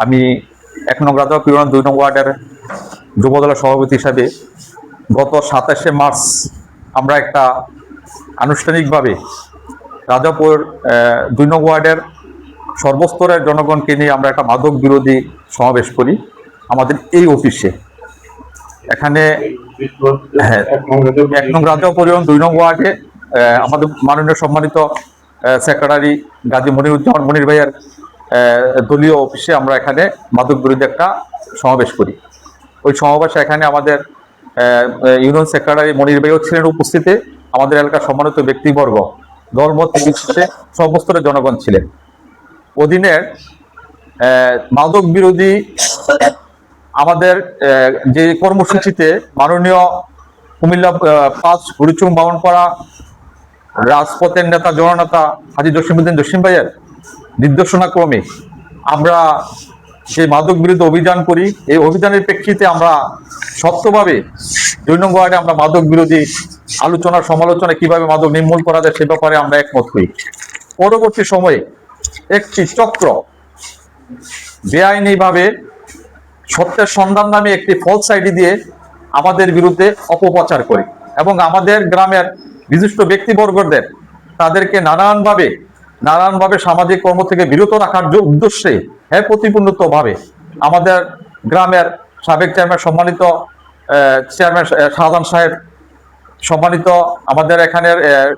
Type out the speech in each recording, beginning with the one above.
আমি ১ নং রাজাপুর ইউনিয়ন ২ নং ওয়ার্ডের যুবদলের সভাপতি হিসাবে গত ২৭শে মার্চ আমরা একটা আনুষ্ঠানিকভাবে রাজাপুর ২ নং ওয়ার্ডের সর্বস্তরের জনগণকে নিয়ে আমরা একটা মাদক বিরোধী সমাবেশ করি আমাদের এই অফিসে। এখানে ১ নং রাজাপুর ইউনিয়ন ২ নং ওয়ার্ডে আমাদের মাননীয় সম্মানিত সেক্রেটারি গাজী মনিরুজ্জামান মনির ভাইয়ের দলীয় অফিসে আমরা এখানে মাদক বিরোধী একটা সমাবেশ করি। ওই সমাবেশে এখানে আমাদের ইউনিয়ন সেক্রেটারি মনির ভাইও ছিলেন উপস্থিতি, আমাদের এলাকার সম্মানিত ব্যক্তিবর্গ, দলমত নির্বিশেষে সর্বস্তরের জনগণ ছিলেন। অধীনের মাদক বিরোধী আমাদের যে কর্মসূচিতে মাননীয় কুমিল্লা ৫ হরিচুং বামনপাড়া রাজপথের নেতা জননেতা হাজী জসিমউদ্দিন জসিম ভাইয়ের নির্দেশনা ক্রমে আমরা সেই মাদক বিরোধী অভিযান করি। এই অভিযানের প্রেক্ষিতে আমরা সত্যভাবে ২ নং ওয়ার্ডে আমরা মাদক বিরোধী আলোচনা সমালোচনা কিভাবে মাদক নির্মূল করা যায় সে ব্যাপারে আমরা একমত হই। পরবর্তী সময়ে একটি চক্র বেআইনিভাবে সত্যের সন্ধান নামে একটি ফলস আইডি দিয়ে আমাদের বিরুদ্ধে অপপ্রচার করে এবং আমাদের গ্রামের বিশিষ্ট ব্যক্তিবর্গদের তাদেরকে নানানভাবে সামাজিক কর্ম থেকে বিরত রাখার উদ্দেশ্যে প্রতিপূর্ণভাবে আমাদের গ্রামের সাবেক চেয়ারম্যান সম্মানিত চেয়ারম্যান শাহজাহান সাহেব, সম্মানিত আমাদের এখানের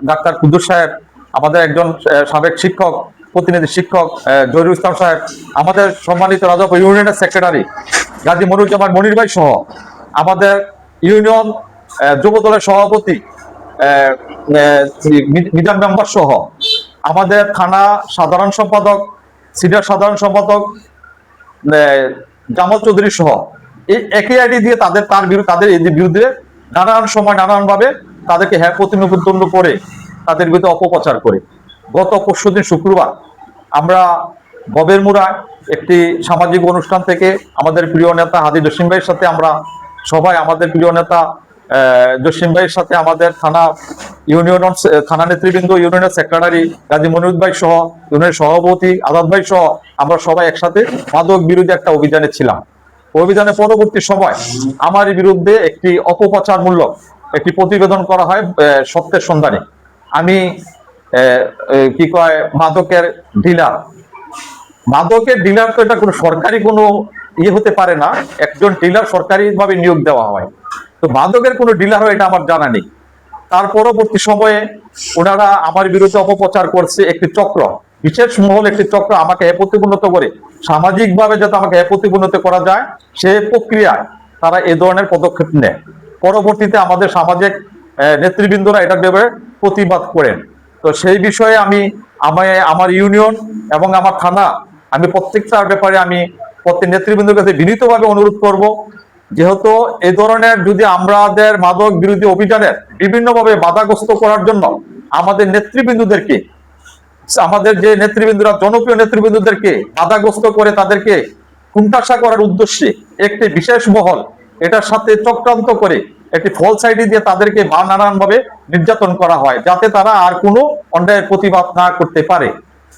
ডাক্তার কুদ্দুস সাহেব, আমাদের একজন সাবেক শিক্ষক প্রতিনিধি শিক্ষক জহিরুল ইসলাম সাহেব, আমাদের সম্মানিত রাজাপুর ইউনিয়নের সেক্রেটারি গাজী মনিরুজ্জামান মনির ভাই সহ আমাদের ইউনিয়ন যুবদলের সভাপতি মিজান মেম্বার সহ আমাদের থানা সাধারণ সম্পাদক সিনিয়র সাধারণ সম্পাদক জামাল চৌধুরী সহ এই একই আইডি দিয়ে তাদের বিরুদ্ধে নানান সময় নানানভাবে তাদেরকে প্রতিনিধিত্ব করে তাদের বিরুদ্ধে অপপ্রচার করে গত পরশুদিন শুক্রবার আমরা গবেরমুড়া একটি সামাজিক অনুষ্ঠান থেকে আমাদের প্রিয় নেতা হাজী জসিম ভাইয়ের সাথে আমরা সবাই আমাদের প্রিয় নেতা জসিম ভাইয়ের সাথে আমাদের থানা নেতৃবৃন্দ, ইউনিয়নের সেক্রেটারি গাজী মনিরুদ্দিন ভাই সহ ইউনিয়নের সভাপতি আজাদ ভাই সহ আমরা সবাই একসাথে মাদক বিরোধী একটা অভিযানে ছিলাম। অভিযানের পরবর্তী সময় আমার বিরুদ্ধে একটি অপপ্রচারমূলক একটি প্রতিবেদন করা হয় সত্যের সন্ধানে। আমি মাদকের ডিলার তো এটা কোনো সরকারি কোনো হতে পারে না, একজন ডিলার সরকারিভাবে নিয়োগ দেওয়া হয়, তো মাদকের কোনো ডিলার হয় এটা আমার জানা নেই। তার পরবর্তী সময়ে ওনারা আমার বিরুদ্ধে অপপ্রচার করছে একটি চক্র, বিশেষ মহল একটি চক্র আমাকে প্রতিপূর্ণত করে সামাজিকভাবে যাতে আমাকে প্রতিপূর্ণত করা যায় সে প্রক্রিয়ায় তারা এ ধরনের পদক্ষেপ নেয়। পরবর্তীতে আমাদের সামাজিক নেতৃবৃন্দরা এটা ভেবে প্রতিবাদ করেন। তো সেই বিষয়ে আমি আমার ইউনিয়ন এবং আমার থানা আমি প্রত্যেকটার ব্যাপারে আমি প্রত্যেক নেতৃবৃন্দের কাছে বিনীতভাবে অনুরোধ করব, যেহেতু এই ধরনের যদি আমাদের মাদক বিরোধী অভিযানের বিভিন্নভাবে বাধাগ্রস্ত করার জন্য আমাদের নেতৃবৃন্দদেরকে আমাদের যে নেতৃবৃন্দরা জনপ্রিয় নেতৃবৃন্দদেরকে বাধাগ্রস্ত করে তাদেরকে কুণ্ঠাসা করার উদ্দেশ্যে একটি বিশেষ মহল এটার সাথে চক্রান্ত করে একটি ফলস আইডি দিয়ে তাদেরকে নানানভাবে নির্যাতন করা হয় যাতে তারা আর কোনো অন্যায়ের প্রতিবাদ না করতে পারে।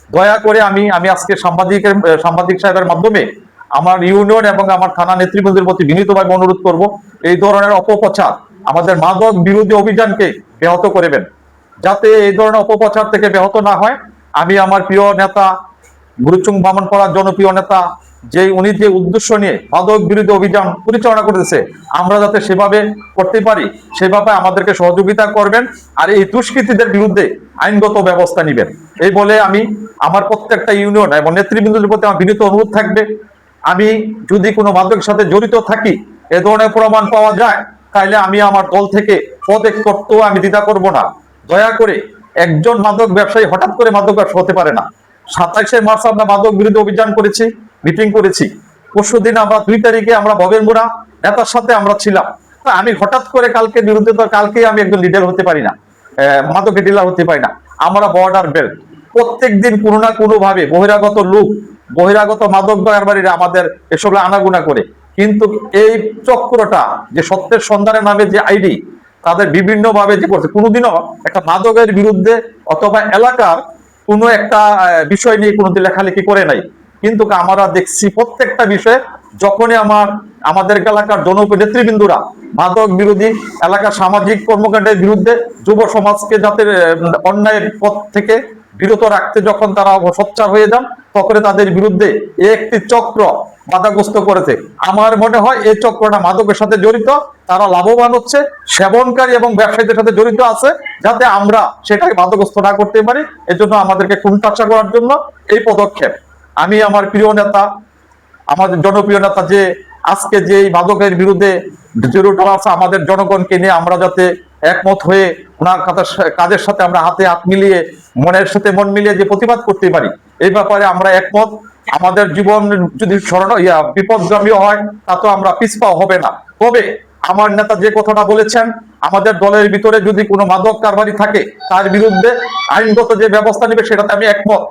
দয়া করে আমি আজকে সাংবাদিক সাহেবের মাধ্যমে আমার ইউনিয়ন এবং আমার থানা নেতৃবৃন্দের প্রতি বিনীতভাবে অনুরোধ করব, এই ধরনের অপপ্রচার আমাদের মাদক বিরোধী অভিযানকে ব্যাহত করবেন, যাতে এই ধরনের অপপ্রচার থেকে ব্যাহত না হয়। আমি আমার প্রিয় নেতা হরিচুং বামনপাড়ার জনপ্রিয় নেতা উনি যে উদ্দেশ্য নিয়ে মাদক বিরোধী অভিযান পরিচালনা করতেছে আমরা যাতে সেভাবে করতে পারি সেভাবে আমাদেরকে সহযোগিতা করবেন আর এই দুষ্কৃতীদের বিরুদ্ধে আইনগত ব্যবস্থা নেবেন। এই বলে আমি আমার প্রত্যেকটা ইউনিয়ন এবং নেতৃবৃন্দদের প্রতি আমার বিনীত অনুরোধ থাকবে, আমি যদি কোনো মাদকের সাথে জড়িত থাকি এ ধরনের প্রমাণ পাওয়া যায় তাহলে আমি আমার দল থেকে পদত্যাগ করতেও আমি দ্বিধা করব না। দয়া করে একজন মাদক ব্যবসায়ী হঠাৎ করে মাদক ব্যবসা হতে পারে না। ২৭শে মার্চ আমরা মাদক বিরোধী অভিযান করেছি, মিটিং করেছি। পরশুদিন আমরা ২ তারিখে আমরা গবেরমুড়া নেতার সাথে আমরা ছিলাম। আমি হঠাৎ করে কালকে বিরুদ্ধে তো কালকেই আমি একজন লিডার হতে পারি না, মাদকের ডিলার হতে পারি না। আমরা বর্ডার বেল্ট প্রত্যেক দিন কোনো না কোনো ভাবে বহিরাগত মাদক কারবারীরা আমাদের এসব আনাগুনা করে, কিন্তু এই চক্রটা যে সত্যের সন্ধানের নামে যে আইডি তাদের বিভিন্ন ভাবে যে করছে, কোনোদিনও একটা মাদকের বিরুদ্ধে অথবা এলাকার কোনো একটা বিষয় নিয়ে কোনোদিন লেখালেখি করে নাই। কিন্তু আমরা দেখছি প্রত্যেকটা বিষয়ে যখনই আমাদের এলাকার নেতৃবৃন্দরা মাদক বিরোধী এলাকার সামাজিক কর্মকাণ্ডের বিরুদ্ধে যুব সমাজকে যাতে অন্যায়ের পথ থেকে বিরত রাখতে যখন তারা সোচ্চার হয়ে যান, তখন তাদের বিরুদ্ধে একটি চক্র বাধাগ্রস্ত করেছে। আমার মনে হয় এই চক্রটা মাদকের সাথে জড়িত, তারা লাভবান হচ্ছে, সেবনকারী এবং ব্যবসায়ীদের সাথে জড়িত আছে, যাতে আমরা সেটাকে বাধাগ্রস্ত না করতে পারি। এজন্য আমাদেরকে কুণ্ঠাসা করার জন্য এই পদক্ষেপ। আমি আমার প্রিয় নেতা, আমাদের জনপ্রিয় নেতা যে আজকে যে এই মাদকের বিরুদ্ধে জিরো টলারেন্স, আমাদের জনগণকে নিয়ে আমরা যাতে একমত হয়ে ওনার কাজের সাথে আমরা হাতে হাত মিলিয়ে মনের সাথে মন মিলিয়ে যে প্রতিবাদ করতে পারি, এই ব্যাপারে আমরা একমত। আমাদের জীবন যদি বিপদগামী হয় তা তো আমরা পিছপা হবে না। তবে আমার নেতা যে কথাটা বলেছেন, আমাদের দলের ভিতরে যদি কোনো মাদক কারবারি থাকে তার বিরুদ্ধে আইনগত যে ব্যবস্থা নেবে সেটাতে আমি একমত।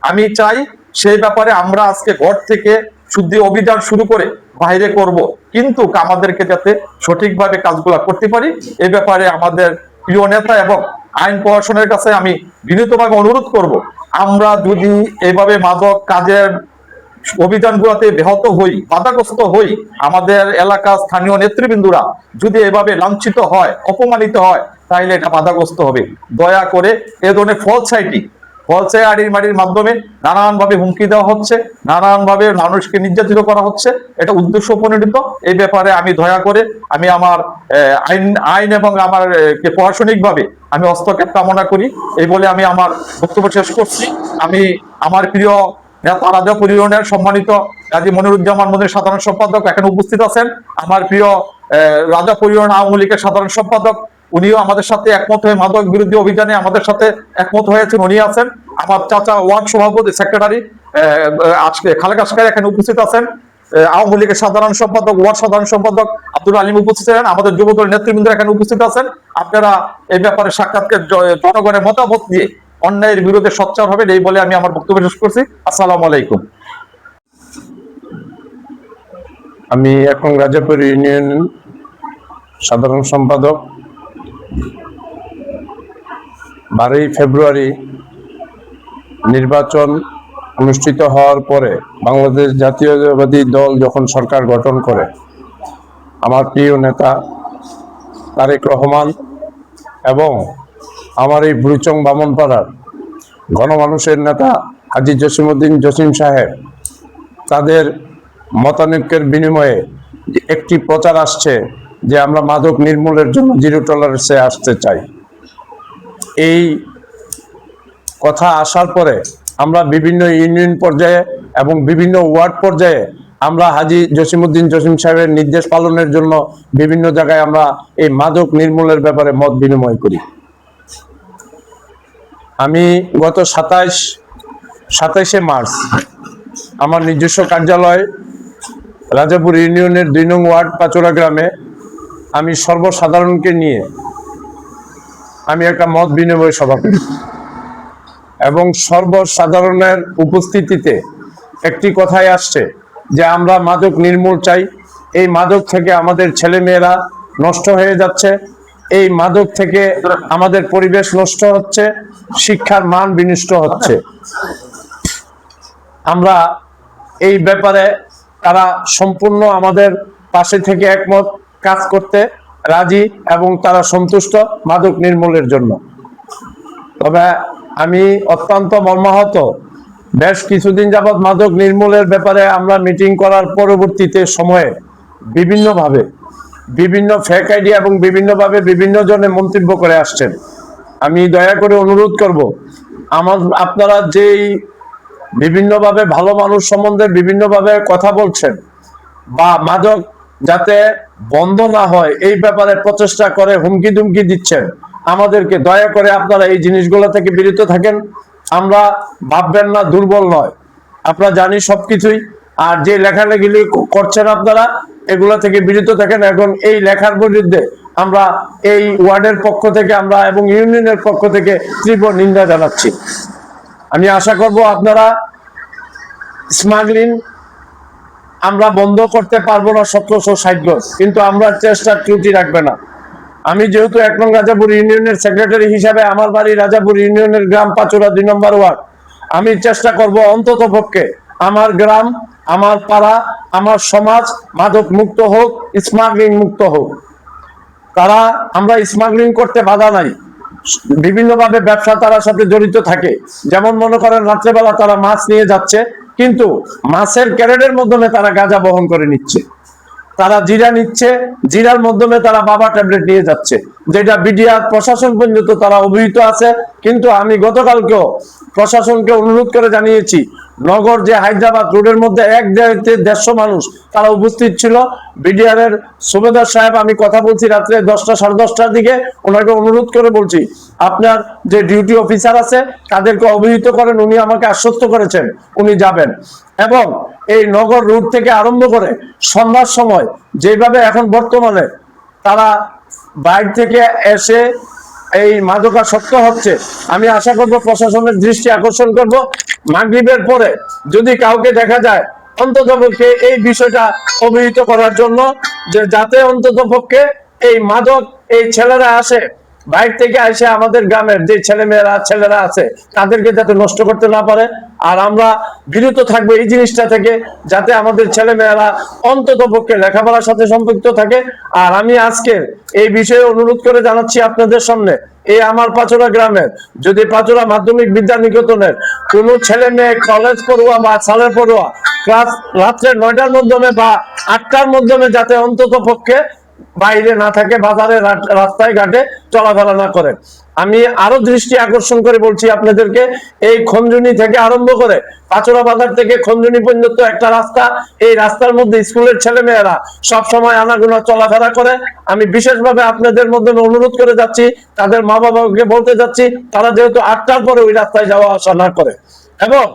আমি চাই সেই ব্যাপারে আমরা আজকে ঘর থেকে শুদ্ধি অভিযান শুরু করে বাইরে করব, কিন্তু আমাদেরকে যাতে সঠিকভাবে কাজগুলো করতে পারি এই ব্যাপারে আমাদের প্রিয় নেতা এবং আইন প্রশাসনের কাছে আমি বিনীতভাবে অনুরোধ করব। আমরা যদি এইভাবে মাদক কাজের অভিযানগুলোতে ব্যাহত হই, বাধাগ্রস্ত হই, আমাদের এলাকার স্থানীয় নেতৃবৃন্দরা যদি এভাবে লাঞ্ছিত হয়, অপমানিত হয়, তাহলে এটা বাধাগ্রস্ত হবে। দয়া করে এ ধরনের ফলস আইডির মাধ্যমে নানানভাবে হুমকি দেওয়া হচ্ছে, নানানভাবে মানুষকে নির্যাতিত করা হচ্ছে, এটা উদ্দেশ্য প্রণোদিত। এই ব্যাপারে আমি দয়া করে আমি আমার আইন এবং আমার প্রশাসনিকভাবে আমি হস্তক্ষেপ কামনা করি। এই বলে আমি আমার বক্তব্য শেষ করছি। আমি আমার প্রিয় নেতা রাজাপুর ইউনিয়নের সম্মানিত কাজী মনিরুজ্জামান মনির সাধারণ সম্পাদক এখানে উপস্থিত আছেন। আমার প্রিয় রাজাপুর ইউনিয়ন আওয়ামী লীগের সাধারণ সম্পাদক, উনিও আমাদের সাথে একমত হয়ে মাদক বিরোধী অভিযানে আমাদের সাথে একমত হয়েছেন, উনি আছেন। আমার চাচা ওয়ার্ড সভাপতি সেক্রেটারি আজকে খালেক আসকার এখানে উপস্থিত আছেন। আওয়ামী লীগের সাধারণ সম্পাদক, ওয়ার্ড সাধারণ সম্পাদক আব্দুল আলিম উপস্থিত আছেন। আমাদের যুবদল নেতৃবৃন্দ এখানে উপস্থিত আছেন। আপনারা এই ব্যাপারে সাক্ষাৎকার জনগণের মতামত দিয়ে অন্যায়ের বিরুদ্ধে সোচ্চার হবেন, এই বলে আমি আমার বক্তব্য শেষ করছি। আসসালামু আলাইকুম। আমি এখন রাজাপুর ইউনিয়ন সাধারণ সম্পাদক। 12ই ফেব্রুয়ারি নির্বাচন অনুষ্ঠিত হওয়ার পরে বাংলাদেশ জাতীয়তাবাদী দল যখন সরকার গঠন করে, আমার প্রিয় নেতা তারেক রহমান এবং আমার এই বুড়িচং বামনপাড়ার গণমানুষের নেতা হাজী জসিমউদ্দিন জসিম সাহেব, তাদের মতানৈক্যের বিনিময়ে একটি প্রচার আসছে যে আমরা মাদক নির্মূলের জন্য জিরো টলারেন্সে আসতে চাই। এই কথা আসার পরে আমরা বিভিন্ন ইউনিয়ন পর্যায়ে এবং বিভিন্ন ওয়ার্ড পর্যায়ে আমরা হাজী জসিমউদ্দিন জসিম সাহেবের নির্দেশ পালনের জন্য বিভিন্ন জায়গায় আমরা এই মাদক নির্মূলের ব্যাপারে মত বিনিময় করি। আমি গত 27শে মার্চ আমার নিজস্ব কার্যালয় রাজাপুর ইউনিয়নের 2 নং ওয়ার্ড পাচুরা গ্রামে আমি সর্বসাধারণকে নিয়ে আমি একটা মত বিনিময় সভা করি এবং সর্বসাধারণের উপস্থিতিতে একটি কথাই আসছে যে আমরা মাদক নির্মূল চাই। এই মাদক থেকে আমাদের ছেলেমেয়েরা নষ্ট হয়ে যাচ্ছে, এই মাদক থেকে আমাদের পরিবেশ নষ্ট হচ্ছে, শিক্ষার মান বিনষ্ট হচ্ছে। আমরা এই ব্যাপারে তারা সম্পূর্ণ আমাদের পাশে থেকে একমত কাজ করতে রাজি এবং তারা সন্তুষ্ট মাদক নির্মূলের জন্য। তবে আমি অত্যন্ত মর্মাহত, বেশ কিছুদিন যাবৎ মাদক নির্মূলের ব্যাপারে আমরা মিটিং করার পরবর্তীতে সময়ে বিভিন্নভাবে বিভিন্ন ফেক আইডিয়া এবং বিভিন্নভাবে বিভিন্ন জনে মন্তব্য করে আসছেন। আমি দয়া করে অনুরোধ করব, আপনারা যেই বিভিন্নভাবে ভালো মানুষ সম্বন্ধে বিভিন্নভাবে কথা বলছেন বা মাদক যাতে বন্ধ না হয় এই ব্যাপারে প্রচেষ্টা করে হুমকি দুমকি দিচ্ছেন, আমাদেরকে দয়া করে আপনারা এই জিনিসগুলো থেকে বিরত থাকেন। আমরা ভাববেন না দুর্বল নয়, আপনারা জানি সবকিছুই। আর যে লেখালেখি করছেন আপনারা এগুলা থেকে বিরত থাকেন। এখন এই লেখার বিরুদ্ধে আমরা এই ওয়ার্ডের পক্ষ থেকে আমরা এবং ইউনিয়নের পক্ষ থেকে তীব্র নিন্দা জানাচ্ছি। আমি আশা করব আপনারা স্মাগলিং আমরা বন্ধ করতে পারবো না 1760 গজ, কিন্তু আমরা চেষ্টা ত্রুটি রাখবে না। আমি যেহেতু 1 নং রাজাপুর ইউনিয়নের সেক্রেটারি হিসাবে, আমার বাড়ি রাজাপুর ইউনিয়নের গ্রাম পাচুরা 2 নম্বর ওয়ার্ড, আমি চেষ্টা করব অন্তত পক্ষে আমার গ্রাম, আমার পাড়া, আমার সমাজ মাদক মুক্ত হোক, স্মাগলিং মুক্ত হোক। তারা, আমরা স্মাগলিং করতে বাধা নাই, বিভিন্নভাবে ব্যবসা তারা সাথে জড়িত থাকে। যেমন মনে করেন রাত্রেবেলা তারা মাছ নিয়ে যাচ্ছে, কিন্তু মাছের ক্যারেটের মাধ্যমে তারা গাঁজা বহন করে নিচ্ছে, তারা জিরা নিচ্ছে, জিরার মাধ্যমে তারা বাবা ট্যাবলেট নিয়ে যাচ্ছে, যেটা বিডিআর প্রশাসন পর্যন্ত তারা অভিহিত আছে। কিন্তু আমি গতকালকেও প্রশাসনকে অনুরোধ করে জানিয়েছি, নগর যে হায়দ্রাবাদ রোডের মধ্যে 1-1.5 মানুষ তারা উপস্থিত ছিল। বিডিআর এর সুবেদার সাহেব, আমি কথা বলছি রাত্রে 10টা সাড়ে 10টার দিকে, ওনাকে অনুরোধ করে বলছি আপনার যে ডিউটি অফিসার আছে তাদেরকে অবহিত করেন। উনি আমাকে আশ্বস্ত করেছেন উনি যাবেন। এবং এই নগর রুট থেকে আরম্ভ করে সন্ধ্যার সময় যেভাবে এখন বর্তমানে তারা বাইরে থেকে এসে এই মাদকাসক্ত হচ্ছে, আমি আশা করব প্রশাসনের দৃষ্টি আকর্ষণ করব, মাগরিবের পরে যদি কাউকে দেখা যায় অন্ততপক্ষে এই বিষয়টা অবহিত করার জন্য, যে যাতে অন্ততপক্ষে এই মাদক, এই ছেলেরা আসে বাইরে থেকে এসে আমাদের গ্রামের যে ছেলেরা আছে তাদেরকে যাতে নষ্ট করতে না পারে। আর আমরা বিরত থাকবো এই জিনিসটা থেকে, যাতে আমাদের ছেলেমেয়েরা অন্ততপক্ষে লেখাপড়ার সাথে সম্পৃক্ত থাকে। আর আমি আজকে এই বিষয়ে অনুরোধ করে জানাচ্ছি আপনাদের সামনে, এই আমার পাচুরা গ্রামের, যদি পাচুরা মাধ্যমিক বিদ্যা নিকেতনের কোনো ছেলে মেয়ে কলেজ পড়ুয়া বা সালের পড়ুয়া ক্লাস রাত্রে 9টার মাধ্যমে বা 8টার মাধ্যমে যাতে অন্তত পক্ষে বাইরে না থাকে, বাজারে রাস্তায় ঘাটে চলাফেরা না করে। আমি আরো দৃষ্টি আকর্ষণ করে বলছি আপনাদেরকে, এই খঞ্জুনি থেকে আরম্ভ করে পাচুরা বাজার থেকে খঞ্জুনি পর্যন্ত একটা রাস্তা, এই রাস্তার মধ্যে স্কুলের ছেলে মেয়েরা সব সময় আনাগোনা চলাফেরা করে। আমি বিশেষভাবে আপনাদের মধ্যে অনুরোধ করে যাচ্ছি, তাদের মা বাবাকে বলতে যাচ্ছি, তারা যেহেতু 8টার পরে ওই রাস্তায় যাওয়া আসা না করে। এবং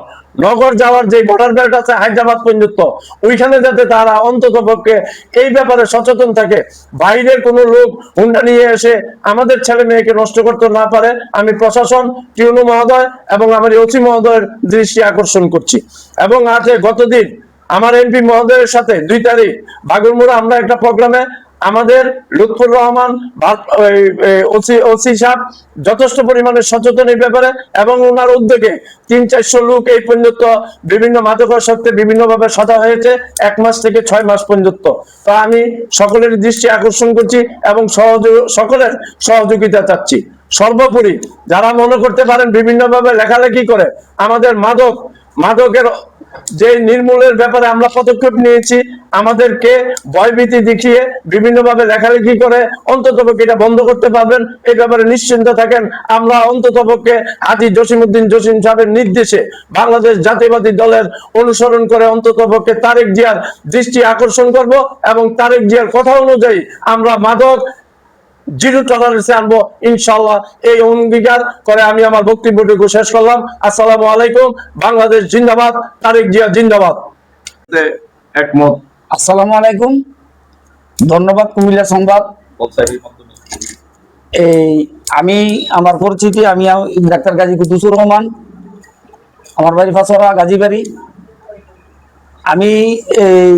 নগর যাওয়ার যে বর্ডার বেল্ট আছে হায়দ্রাবাদ পর্যন্ত, ওইখানে যাতে তারা অন্তত পক্ষে এই ব্যাপারে সচেতন থাকে, বাইরের কোনো লোক হুন্ডা নিয়ে এসে আমাদের ছেলে মেয়েকে নষ্ট করতে না পারে। আমি প্রশাসন, টিউনু মহোদয় এবং আমার ওসি মহোদয়ের দৃষ্টি আকর্ষণ করছি। এবং আছে গতদিন আমার এমপি মহোদয়ের সাথে 2 তারিখ বাগুরমুড়া আমরা একটা প্রোগ্রামে আমাদের লুৎফুর রহমান ওসি সাহেব যথেষ্ট পরিমাণে সচেতন এই ব্যাপারে, এবং ওনার উদ্যোগে 300-400 লোক এই পর্যন্ত বিভিন্ন মাদকাসক্তে বিভিন্নভাবে সাজা হয়েছে 1 মাস থেকে 6 মাস পর্যন্ত। তা আমি সকলের দৃষ্টি আকর্ষণ করছি এবং সকলের সহযোগিতা চাচ্ছি। সর্বোপরি যারা মনে করতে পারেন বিভিন্নভাবে লেখালেখি করে আমাদের মাদকের যে নির্মূলের ব্যাপারে আমরা পদক্ষেপ নিয়েছি, আমাদেরকে ভয়ভীতি দেখিয়ে বিভিন্নভাবে লেখালেখি করে অন্ততপক্ষে এটা বন্ধ করতে পারবেন, এই ব্যাপারে নিশ্চিন্ত থাকেন। আমরা অন্ততপক্ষে হাজী জসিমউদ্দিন জসিম সাহেবের নির্দেশে বাংলাদেশ জাতীয়বাদী দলের অনুসরণ করে অন্ততপক্ষে তারেক জিয়ার দৃষ্টি আকর্ষণ করব, এবং তারেক জিয়ার কথা অনুযায়ী আমরা মাদক জিরো টলারেন্সে আনবো ইনশাআল্লাহ। এই অঙ্গীকার করে আমি আমার বক্তব্যটুকু শেষ করলাম। আসসালামু আলাইকুম। বাংলাদেশ জিন্দাবাদ, তারেক জিয়া জিন্দাবাদ। একমত। আসসালামু আলাইকুম, ধন্যবাদ কুমিল্লা সংবাদ। এই আমি আমার পরিচিতি, আমি ডাক্তার গাজী কুদ্দুসুর রহমান, আমার বাড়ি পাচুরা গাজীবাড়ি। আমি এই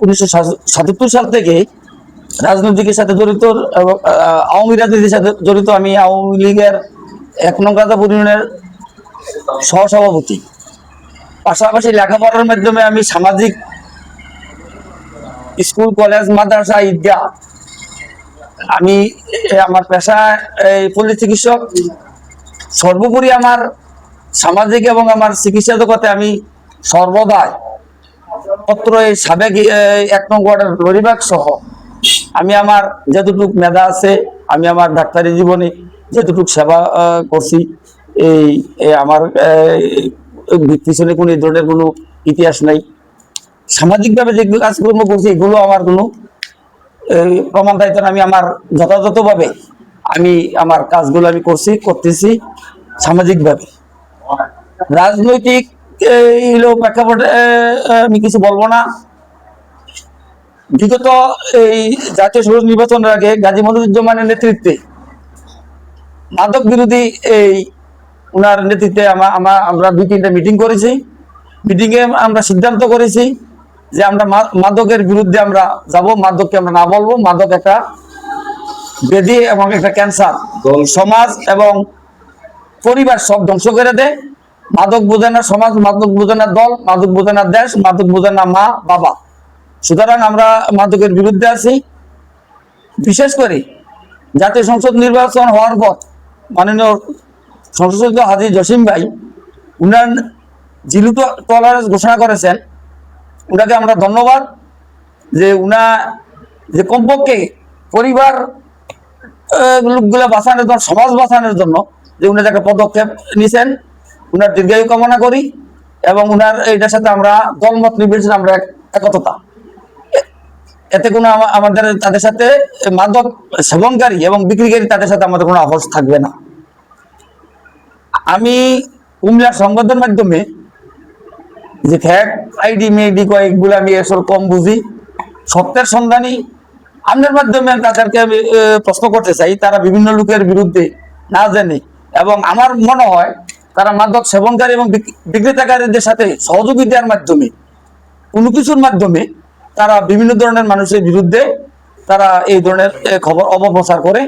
1977 সাল থেকে রাজনীতির সাথে জড়িত এবং আওয়ামী রাজনীতির সাথে জড়িত। আমি আওয়ামী লীগের 1 নং গাদাপুর ইউনিয়নের সহসভাপতি। পাশাপাশি লেখাপড়ার মাধ্যমে আমি সামাজিক স্কুল, কলেজ, মাদ্রাসা, ঈদগাহ, আমি আমার পেশা এই পল্লী চিকিৎসক। সর্বোপরি আমার সামাজিক এবং আমার চিকিৎসা জগতে আমি সর্বদাই পত্র এই সাবেক 1 নং ওয়ার্ডের লরিবাগ সহ আমি আমার যতটুক মেধা আছে, আমি আমার ডাক্তারি জীবনে যতটুক সেবা করছি, এই আমার পিছনে কোনো এই ধরনের কোনো ইতিহাস নাই। সামাজিকভাবে যেগুলো কাজকর্ম করছি এগুলো আমার কোনো প্রমাণ দায়িত্ব না। আমি আমার যথাযথভাবে আমি আমার কাজগুলো আমি করতেছি সামাজিকভাবে। রাজনৈতিক প্রেক্ষাপটে আমি কিছু বলবো না। বিগত এই জাতীয় সংসদ নির্বাচনের আগে গাজী মনিরুজ্জামানের নেতৃত্বে মাদক বিরোধী এই ওনার নেতৃত্বে আমরা 2-3টা মিটিং করেছি। মিটিংয়ে আমরা সিদ্ধান্ত করেছি যে আমরা মাদকের বিরুদ্ধে আমরা যাব, মাদককে আমরা না বলবো। মাদক একটা ব্যাধি এবং একটা ক্যান্সার, সমাজ এবং পরিবার সব ধ্বংস করে দেয়। মাদক বোঝে না সমাজ, মাদক বোঝে না দল, মাদক বোঝে না দেশ, মাদক বোঝে না মা বাবা। সুতরাং আমরা মাদকের বিরুদ্ধে আছি। বিশেষ করে জাতীয় সংসদ নির্বাচন হওয়ার পর মাননীয় সংসদ সদস্য হাজী জসিম ভাই উনার জিরো টলারেন্স ঘোষণা করেছেন, উনাকে আমরা ধন্যবাদ যে উনা যে কমপক্ষে পরিবার লোকগুলা বাঁচানোর জন্য, সমাজ বাঁচানোর জন্য যে উনি একটা পদক্ষেপ নিয়েছেন, উনার দীর্ঘায়ু কামনা করি। এবং উনার এইটার সাথে আমরা দলমত নির্বিশেষে আমরা একতা, এতে কোনো আমাদের তাদের সাথে মাদক সেবনকারী এবং বিক্রিকারী তাদের সাথে আমাদের কোনো আপোষ থাকবে না। আমি কুমিল্লার সংবাদের মাধ্যমে যে ফ্যাক আইডি মেডি কয়েকগুলো আমি আসলে কম বুঝি, সত্যের সন্ধানী আপনার মাধ্যমে তাদেরকে আমি প্রশ্ন করতে চাই, তারা বিভিন্ন লোকের বিরুদ্ধে না জেনে এবং আমার মনে হয় তারা মাদক সেবনকারী এবং বিক্রেতাকারীদের সাথে সহযোগিতার মাধ্যমে কোনো কিছুর মাধ্যমে তারা বিভিন্ন ধরনের মানুষের বিরুদ্ধে তারা এই ধরনের খবর অপপ্রচার করে।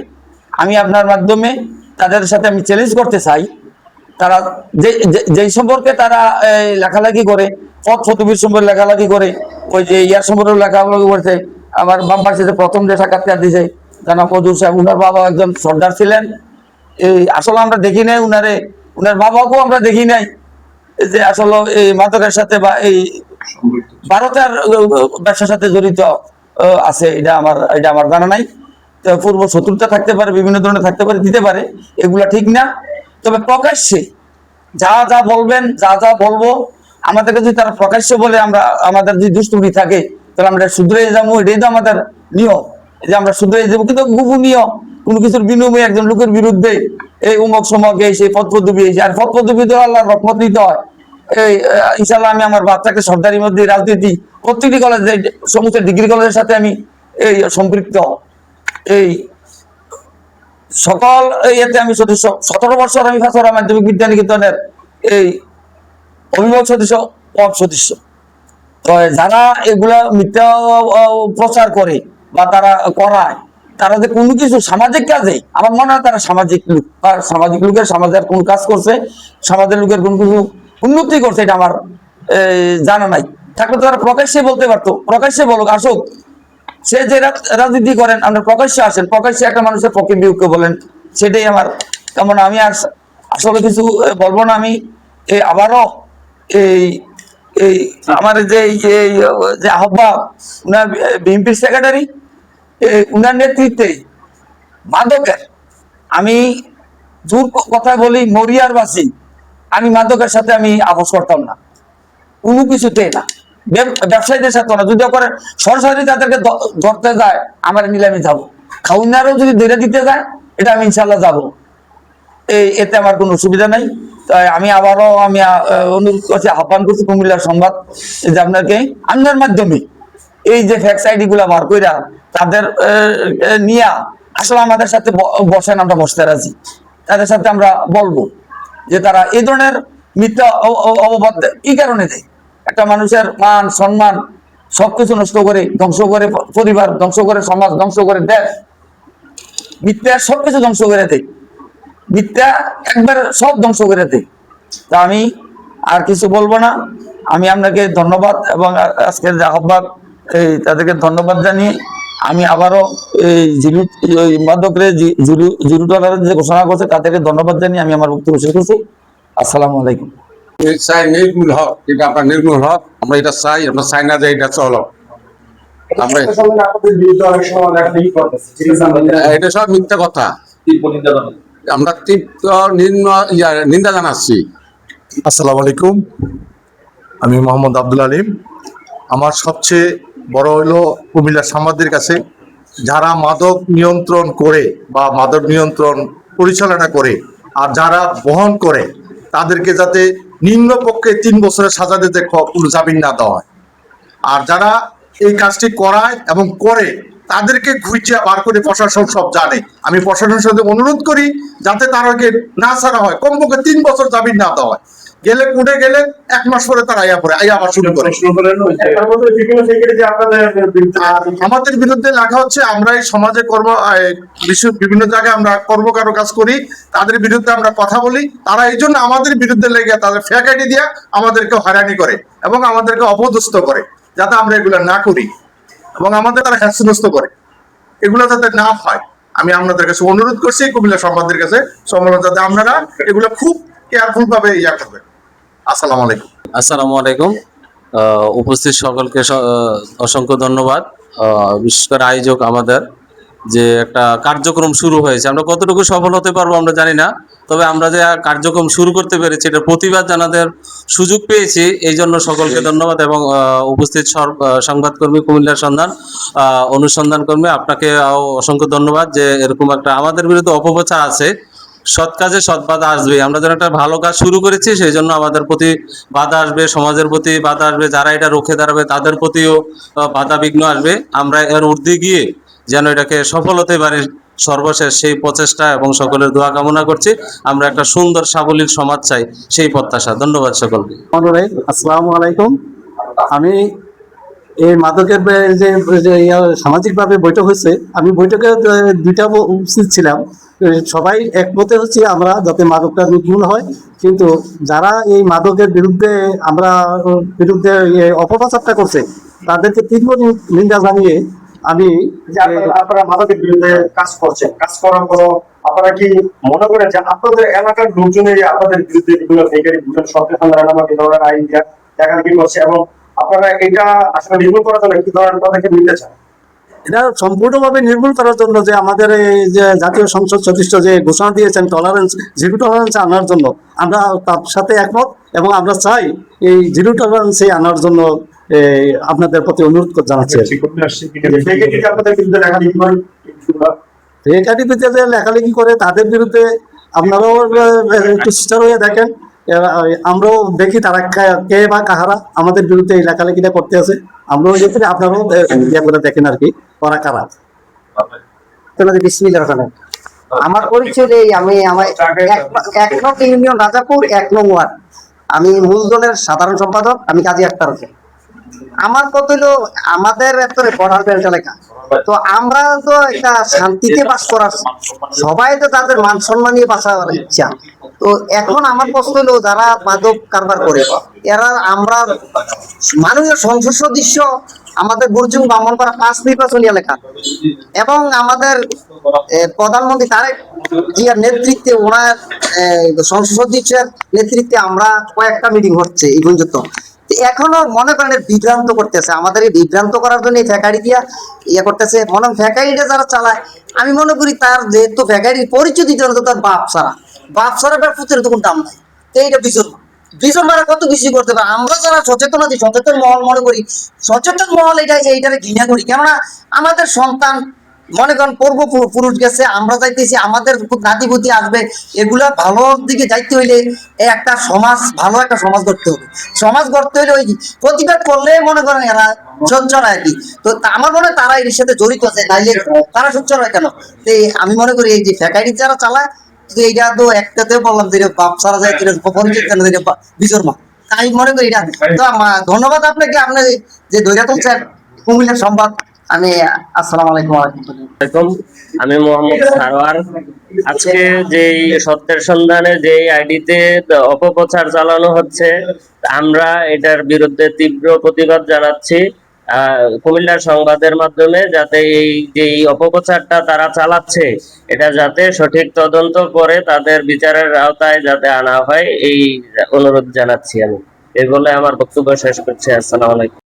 আমি আপনার মাধ্যমে তাদের সাথে আমি চ্যালেঞ্জ করতে চাই, তারা যেই সম্পর্কে তারা লেখালেখি করে, পথ ফতুবির সম্পর্কে লেখালেখি করে, ওই যে ইয়ার সম্পর্কে লেখালেখি করছে, আমার বাম পাশে প্রথম যে সাক্ষাৎকার দিয়েছে জানাব মজুর সাহেব, উনার বাবা একজন সর্দার ছিলেন। এই আসলে আমরা দেখি নাই উনারে, উনার বাবাকেও আমরা দেখি নাই যে আসলে এই মাদকের সাথে বা এই ভারতের ব্যবসার সাথে জড়িত আছে, এটা আমার জানা নাই। পূর্ব শত্রুতা থাকতে পারে, বিভিন্ন ধরনের থাকতে পারে, দিতে পারে, এগুলা ঠিক না। তবে প্রকাশ্যে যা যা বলবেন, যা যা বলবো আমাদেরকে যদি তারা প্রকাশ্যে বলে আমরা আমাদের যদি দুষ্টুমি থাকে তাহলে আমরা শুধরে যাবো, এটাই তো আমাদের নিয়ম যে আমরা শুধরে যাবো। কিন্তু গোপনীয় কোনো কিছুর বিনিময়ে একজন লোকের বিরুদ্ধে এই উমক সমক এই সেই পদ পদবি, আর পদ পদবি তো আল্লাহর রহমত নিতে হয়। এই ইনশাল্লাহ আমি আমার বাচ্চাকে সরকারি মধ্যে রাজনীতি প্রত্যেকটি কলেজে সমস্ত ডিগ্রি কলেজের সাথে আমি এই সম্পৃক্ত, এই সকল এতে আমি সদস্য। 17 বছর আমি ফাঁসরা মাধ্যমিক বিদ্যা নিকেতনের এই অভিভাবক সদস্য, সদস্য। তো যারা এগুলা মিথ্যা প্রচার করে বা তারা করায়, তারা যে কোনো কিছু সামাজিক কাজে, আমার মনে হয় তারা সামাজিক লোক, আর সামাজিক লোকের সমাজের কোন কাজ করছে, সমাজের লোকের কোন কিছু উন্নতি করছে, এটা আমার জানা নাই। থাকলে তারা প্রকাশ্যে বলতে পারতো, প্রকাশ্যে বলুক, আসুক, সে যে রাজনীতি করেন আমরা প্রকাশ্যে আসেন, প্রকাশ্যে একটা মানুষের পক্ষে বিয়োগকে বলেন, সেটাই আমার কেমন। আমি আর আসলে কিছু বলবো না। আমি আবারও এই এই আমার যে আহ্বায়ক, উনার বিএনপির সেক্রেটারি, উনার নেতৃত্বে মাদকের, আমি জোর কথা বলি, মরিয়ার বাসী, আমি মাদকের সাথে আমি আপোষ করতাম না, কোনো কিছুতে না, ব্যবসায়ীদের সাথে না। যদি করে সরাসরি তাদেরকে ধরতে যায়, আমার নিলামে যাবো, খাউনারও যদি ধরে দিতে যায়, এটা আমি ইনশাল্লাহ যাবো, এতে আমার কোনো অসুবিধা নাই। তাই আমি আবারও আমি অনুরোধ করছি, আহ্বান করছি কুমিল্লার সংবাদ যে আপনাকে আপনার মাধ্যমে এই যে ফ্যাক্স আইডি গুলা বার কইরা তাদের নিয়ে আসলে আমাদের সাথে বসেন, আমরা বসতে রাজি, তাদের সাথে আমরা বলবো যে তারা এই ধরনের মিথ্যা অববাদ কি কারণে দেয়। একটা মানুষের মান সম্মান সবকিছু নষ্ট করে, ধ্বংস করে পরিবার, ধ্বংস করে সমাজ, ধ্বংস করে দেশ, মিথ্যা সবকিছু ধ্বংস করে দেয়, মিথ্যা একবার সব ধ্বংস করে দেয়। তা আমি আর কিছু বলবো না। আমি আপনাকে ধন্যবাদ এবং আজকের যে আহ্বায়ক তাদেরকে ধন্যবাদ জানিয়ে আমি আবারও এই মাদকের জিরো টলারেন্স যে ঘোষণা করছে তাদেরকে ধন্যবাদ জানিয়ে আমি আমার বক্তব্য শেষ করছি। আসসালামু আলাইকুম। চাই নির্মূল হক, এটা আপনার নির্মূল হক, আমরা এটা চাই, আমরা চাই না যে এটা চলো। আমরা এটা সব মিথ্যা কথা, আমরা তীব্র নিন্দা জানাচ্ছি। আসসালামু আলাইকুম, আমি মোহাম্মদ আব্দুল আলিম। আমার সবচেয়ে বড় হলো কুমিল্লার সাংবাদিকদের কাছে যারা মাদক নিয়ন্ত্রণ করে বা মাদক নিয়ন্ত্রণ পরিচালনা করে আর যারা বহন করে তাদেরকে যাতে নিম্নপক্ষে 3 বছরের সাজা দিতে কোনো জামিন না দেওয়া হয়, আর যারা এই কাজটি করায় এবং করে তাদেরকে ঘুরিয়ে বার করে প্রশাসন সব জানে। আমি প্রশাসনের সাথে অনুরোধ করি যাতে তাদেরকে না ছাড়া হয়, কমপক্ষে 3 বছর জামিন না দেওয়া হয়। গেলে কুড়ে গেলে 1 মাস পরে তারা আইয়া আবার শুরু করে। আমাদের বিরুদ্ধে লেখা হচ্ছে আমরা এই সমাজে বিভিন্ন জায়গায় আমরা কর্মকাণ্ড কাজ করি, তাদের বিরুদ্ধে আমরা কথা বলি, তারা এই জন্য আমাদের বিরুদ্ধে লেগে তাদের ফেক আইডি দিয়ে আমাদেরকে হয়রানি করে এবং আমাদেরকে অপদস্থ করে, যাতে আমরা এগুলো না করি এবং আমাদের তারা হ্যাস্যনস্ত করে, এগুলো যাতে না হয়। আমি আপনাদের কাছে অনুরোধ করছি, কুমিল্লা সংবাদের কাছে, যাতে আপনারা এগুলো খুব কেয়ারফুল ভাবে করবেন। আসসালামু আলাইকুম। আসসালামু আলাইকুম। উপস্থিত সকলকে অসংখ্য ধন্যবাদ। বিশেষ করে আয়োজক আমাদের যে একটা কার্যক্রম শুরু হয়েছে, আমরা কতটুকু সফল হতে পারবো আমরা জানি না, তবে আমরা যে কার্যক্রম শুরু করতে পেরেছি এটা প্রতিবাদ জানাদের সুযোগ পেয়েছি, এই জন্য সকলকে ধন্যবাদ। এবং উপস্থিত সংবাদকর্মী, কুমিল্লার অনুসন্ধান কর্মী, আপনাকে অসংখ্য ধন্যবাদ যে এরকম একটা আমাদের বিরুদ্ধে অপপ্রচার আছে। সৎ কাজে সৎ বাধা আসবে, আমরা যেন একটা ভালো কাজ শুরু করেছি সেই জন্য আমাদের প্রতি বাধা আসবে, সমাজের প্রতি বাধা আসবে, যারা এটা রুখে দাঁড়াবে তাদের প্রতিও বাধা বিঘ্ন আসবে। আমরা এর ঊর্ধ্বে গিয়ে যেন এটাকে সফল হতে পারি, সর্বশেষ সেই প্রচেষ্টা এবং সকলের দোয়া কামনা করছি। আমরা একটা সুন্দর সাবলীল সমাজ চাই, সেই প্রত্যাশা। ধন্যবাদ সকলকে। আসসালামু আলাইকুম। আমি এই মাদকের যে সামাজিকভাবে বৈঠক হয়েছে, আমি বৈঠকে দুইটা উচিত ছিলাম, সবাই একমতে হচ্ছে আমরা যাতে মাদকটা নির্মূল হয়, কিন্তু যারা এই মাদকের বিরুদ্ধে অপপ্রচারটা করছে তাদেরকে তীব্র নিন্দা জানিয়ে আমি আপনারা মাদকের বিরুদ্ধে কাজ করছেন, কাজ করার পর আপনারা কি মনে করেন যে আপনাদের এলাকার লোকজনের আপনাদের বিরুদ্ধে বিভিন্ন সরকার নামক এই ধরনের আইন দেখাদেখি করছে, এবং আপনারা এটা আসলে নির্মূল করার জন্য কি ধরনের পদক্ষেপ নিতে চান? এটা সম্পূর্ণভাবে নির্মূল করার জন্য যে আমাদের এই যে জাতীয় সংসদ সদস্য যে ঘোষণা দিয়েছেন জিরো টলারেন্স আনার জন্য, আমরা তার সাথে একমত এবং আমরা চাই এই জিরো টলারেন্সে আনার জন্য আপনাদের প্রতি অনুরোধ জানাচ্ছি। রেখাটিপিতে যে লেখালেখি করে তাদের বিরুদ্ধে আপনারাও একটু সুচার হয়ে দেখেন, আমরাও দেখি তারা কে বা কাহারা আমাদের বিরুদ্ধে এই লেখালেখিটা করতে আছে, আমরাও আপনারাও করে দেখেন আর কি ওরা কারা। আমার পরিচয় এই, আমি আমার 1 নং ইউনিয়ন রাজাপুর 1 নং ওয়ার্ড, আমি মূল দলের সাধারণ সম্পাদক, আমি কাজী আক্তার হোসেন। আমার কত হলো আমাদের পড়ার বেল্ট এলাকা, তো আমরা তো একটা শান্তিতে বাস করার, সবাই তো তাদের মান সম্মান নিয়ে বাঁচার ইচ্ছা। তো এখন আমার প্রশ্ন হলো যারা মাদক কারবার করে এরা, আমরা মাননীয় সংসদ সদস্য আমাদের বর্জুন ব্রাহ্মণপাড়া 5 নির্বাচনী এলাকা এবং আমাদের প্রধানমন্ত্রী তারেক জিয়ার নেতৃত্বে, ওনার সংসদ সদস্যের নেতৃত্বে আমরা কয়েকটা মিটিং হচ্ছে এই পর্যন্ত। এখনো মনে করেন বিভ্রান্ত করতেছে, আমাদের এই বিভ্রান্ত করার জন্য ফ্যাকারি দিয়া করতেছে। মনে হয় ফ্যাকারিটা যারা চালায়, আমি মনে করি তার যেহেতু ফ্যাকারির পরিচয় দিতে হলে তার বাপ ছাড়া ব্যবসার তো কোনো দাম নাই। তো এইটা বিজন মারা কত বেশি করতে পারে। আমরা যারা সচেতন আছি, সচেতন মহল মনে করি, সচেতন মহল এইটারে ঘৃণা করি, কেননা আমাদের সন্তান মনে করেন পূর্বপুরুষ গেছে, আমরা যাইতেছি, আমাদের নাতিপুতি আসবে, এগুলা ভালোর দিকে যাইতে হইলে একটা সমাজ, ভালো একটা সমাজ গড়তে হবে। সমাজ গড়তে হইলে ওই প্রতিবাদ করলে মনে করেন এরা সচ্ছল আর কি। তো আমার মনে হয় তারা এর সাথে জড়িত আছে, নাইলে তারা সচ্ছল হয় কেন? তো আমি মনে করি এই যে ফ্যাকারি যারা চালায়, এইটা তো একটাতেও বললাম যে বাপ সারা যায় বিজর্মা, আমি মনে করি এটা। তো ধন্যবাদ আপনাকে, আপনি যে ধৈর্য তুলছেন কুমিল্লার সংবাদ। আমি আসসালামু আলাইকুম। আমি মোহাম্মদ সারোয়ার। আজকে যে সত্যের সন্ধানে যে আইডিতে অপপ্রচার চালানো হচ্ছে, আমরা এটার বিরুদ্ধে তীব্র প্রতিবাদ জানাচ্ছি কুমিল্লার সংবাদের মাধ্যমে, যাতে এই যে অপপ্রচারটা তারা চালাচ্ছে এটা যাতে সঠিক তদন্ত করে তাদের বিচারের আওতায় যাতে আনা হয়, এই অনুরোধ জানাচ্ছি। আমি এই বলে আমার বক্তব্য শেষ করছি। আসসালামু আলাইকুম।